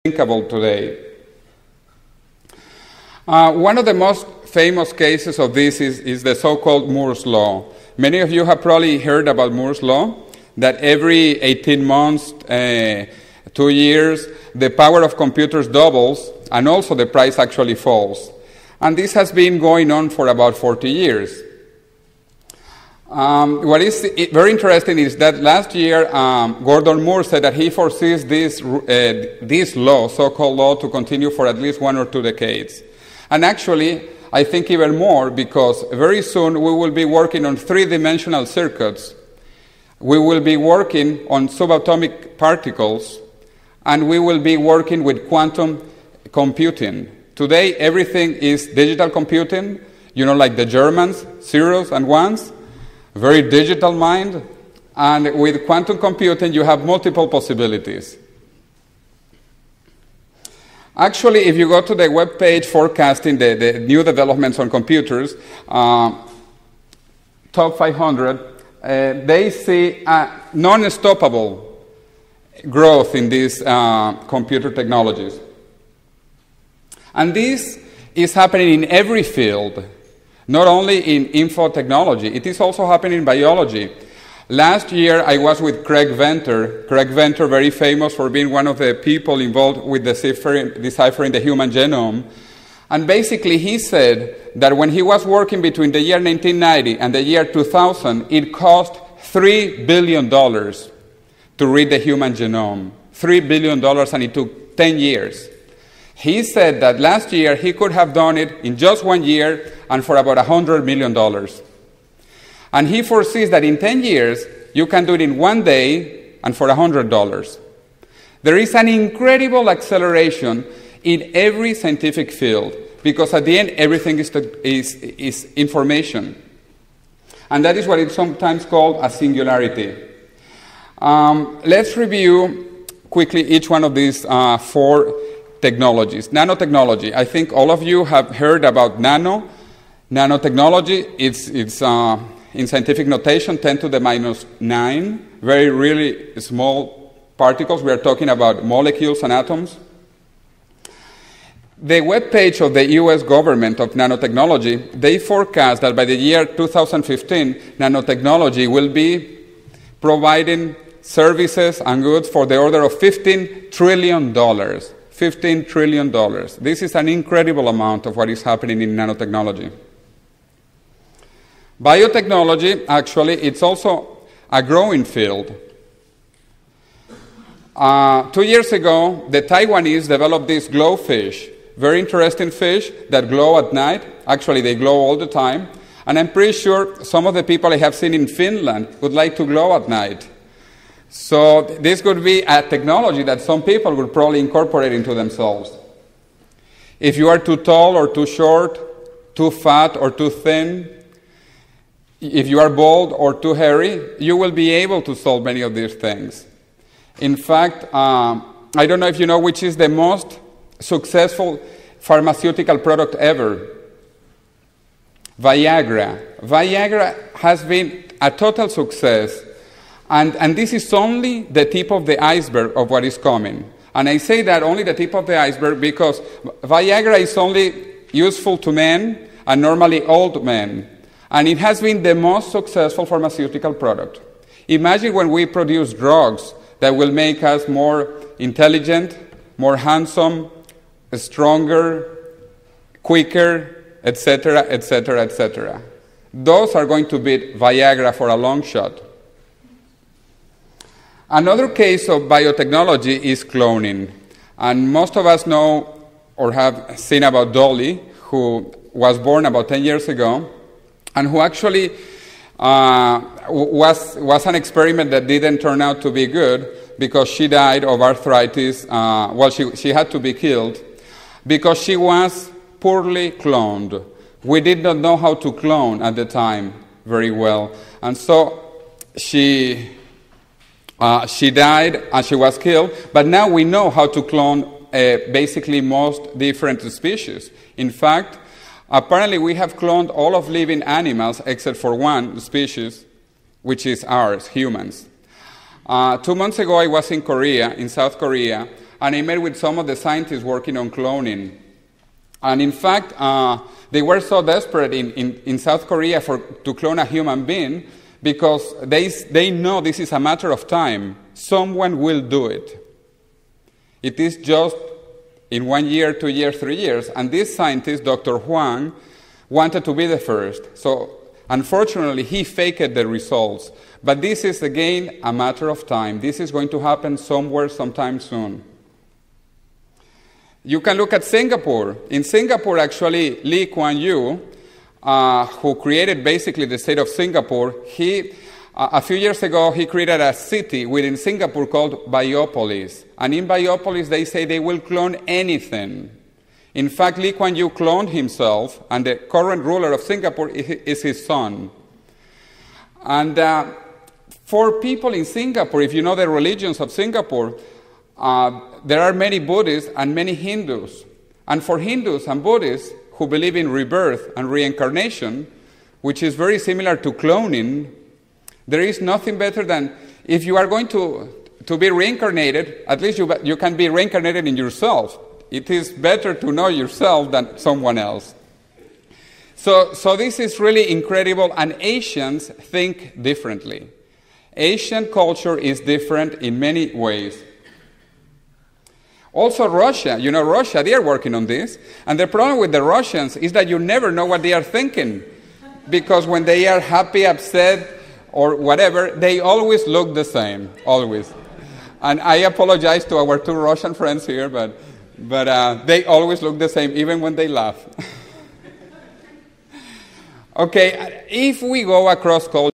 unthinkable today. One of the most famous cases of this is the so-called Moore's Law. Many of you have probably heard about Moore's Law, that every 18 months, 2 years, the power of computers doubles, and also the price actually falls. And this has been going on for about 40 years. What is very interesting is that last year, Gordon Moore said that he foresees this law, so-called law, to continue for at least 1 or 2 decades. And actually, I think even more, because very soon we will be working on 3-dimensional circuits. We will be working on subatomic particles, and we will be working with quantum computing. Today, everything is digital computing, like the Germans, zeros and ones, very digital mind, and with quantum computing, you have multiple possibilities. Actually, if you go to the web page forecasting the new developments on computers, top 500, they see a non-stoppable growth in these computer technologies. And this is happening in every field, not only in info technology. It is also happening in biology. Last year, I was with Craig Venter. Craig Venter, very famous for being one of the people involved with deciphering the human genome. And basically, he said that when he was working between the year 1990 and the year 2000, it cost $3 billion to read the human genome. $3 billion, and it took 10 years. He said that last year, he could have done it in just 1 year and for about $100 million. And he foresees that in 10 years, you can do it in 1 day and for $100. There is an incredible acceleration in every scientific field, because at the end, everything is information. And that is what is sometimes called a singularity. Let's review quickly each one of these 4 technologies. Nanotechnology. I think all of you have heard about nanotechnology. It's in scientific notation, 10 to the minus 9, really small particles. We are talking about molecules and atoms. The webpage of the US government of nanotechnology, they forecast that by the year 2015, nanotechnology will be providing services and goods for the order of $15 trillion. $15 trillion. This is an incredible amount of what is happening in nanotechnology. Biotechnology, actually, it's also a growing field. 2 years ago, the Taiwanese developed this glowfish, very interesting fish that glow at night. Actually, they glow all the time. And I'm pretty sure some of the people I have seen in Finland would like to glow at night. So this could be a technology that some people would probably incorporate into themselves. If you are too tall or too short, too fat or too thin, if you are bald or too hairy, you will be able to solve many of these things. In fact, I don't know if you know which is the most successful pharmaceutical product ever. Viagra. Viagra has been a total success. And this is only the tip of the iceberg of what is coming. And I say that only the tip of the iceberg because Viagra is only useful to men and normally old men. And it has been the most successful pharmaceutical product. Imagine when we produce drugs that will make us more intelligent, more handsome, stronger, quicker, etc., etc., etc. Those are going to beat Viagra for a long shot. Another case of biotechnology is cloning. And most of us know or have seen about Dolly, who was born about 10 years ago, and who actually was an experiment that didn't turn out to be good because she died of arthritis. She had to be killed because she was poorly cloned. We did not know how to clone at the time very well. And so she died and she was killed, but now we know how to clone basically most different species. In fact, apparently we have cloned all of living animals except for one species, which is ours, humans. 2 months ago I was in Korea, in South Korea, and I met with some of the scientists working on cloning. And in fact, they were so desperate in South Korea to clone a human being because they know this is a matter of time. Someone will do it. It is just in 1 year, 2 years, 3 years. And this scientist, Dr. Huang, wanted to be the first. So unfortunately, he faked the results. But this is, again, a matter of time. This is going to happen somewhere, sometime soon. You can look at Singapore. In Singapore, actually, Lee Kuan Yew, who created basically the state of Singapore, a few years ago, he created a city within Singapore called Biopolis. And in Biopolis, they say they will clone anything. In fact, Lee Kuan Yew cloned himself, and the current ruler of Singapore is his son. And for people in Singapore, if you know the religions of Singapore, there are many Buddhists and many Hindus. And for Hindus and Buddhists who believe in rebirth and reincarnation, which is very similar to cloning, there is nothing better than, if you are going to be reincarnated, at least you can be reincarnated in yourself. It is better to know yourself than someone else. So this is really incredible, and Asians think differently. Asian culture is different in many ways. Also Russia, Russia, they are working on this. And the problem with the Russians is that you never know what they are thinking. Because when they are happy, upset, or whatever, they always look the same, always. And I apologize to our 2 Russian friends here, but they always look the same, even when they laugh. Okay, if we go across culture,